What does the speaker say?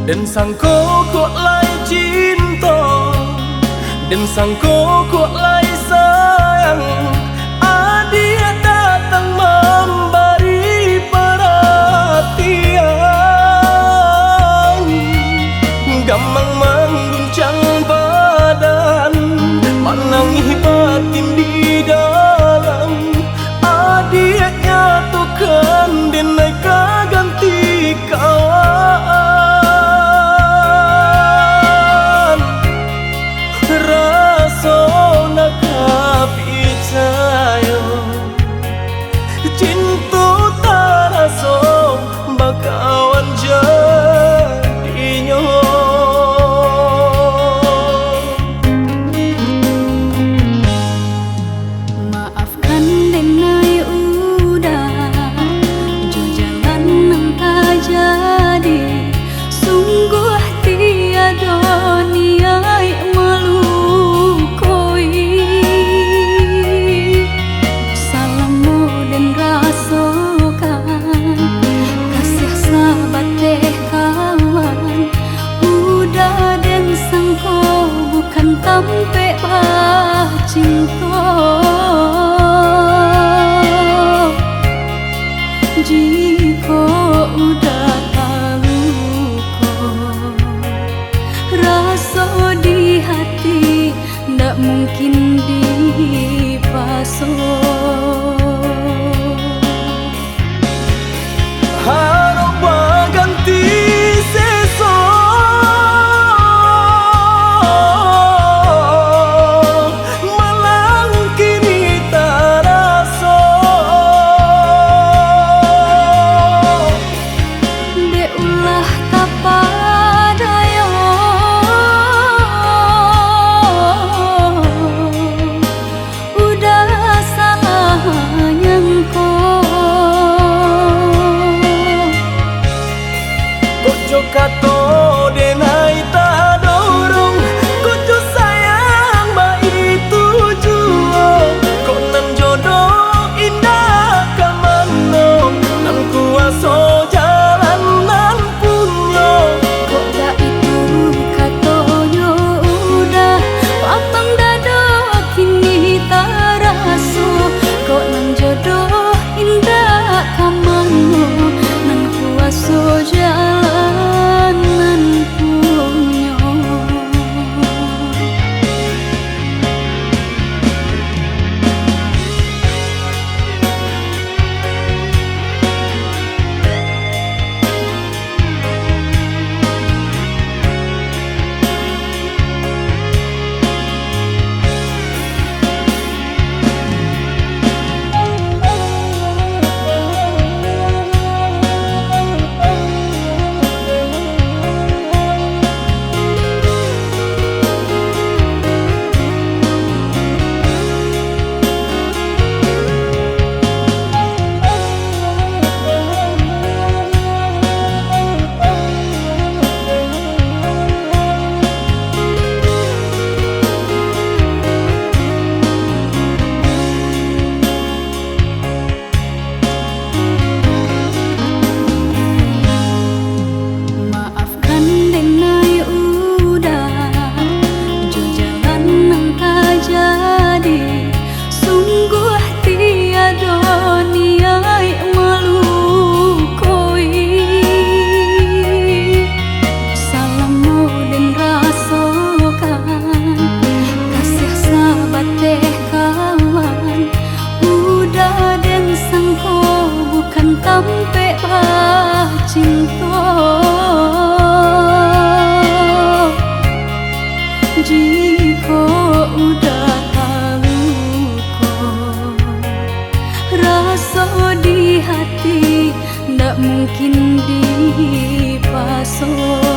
Dan sangko kok lai cinta, dan sangko kok lai sayang. Dia datang memberi perhatian, gamang mengguncang badan, menangi batin di dalam. Dia nyatukan dan naik ganti kawan. Rasa nak percaya cinta tak rasa bakawan jadinya. Maafkan denai udah jo jalan nang tak jadi. Sungguh tiada niat melukoi. Salahmu dan rasakan kasih sahabat teh kawan. Udah dan sangko bukan tampe bah cinta. Jika udah tahu kok rasa di hati ndak mungkin dipasok. Harap ganti sesok, malang kini tak rasa. Dek ulah tak padaya, udah salah nyangko. Kojo kato denai tak dorong, kojo sayang ba itu juo. Kok nan jodoh indah kamano, nan kuaso jalan nan punyo. Kok dah itu katonyo udah papang dado kini tak raso. Kok nang jodoh indah kamano, nang kuaso jalan nan punyo. Maafkan denai udah jo jalan nang tak jadi. Sungguh tiada niat melukoi. Salahmu dan rasakan kasih sahabat teh kawan. Udah dan sangko bukan tampe bah cinta. Jika udah tahu kok rasa di hati ndak mungkin dipasok.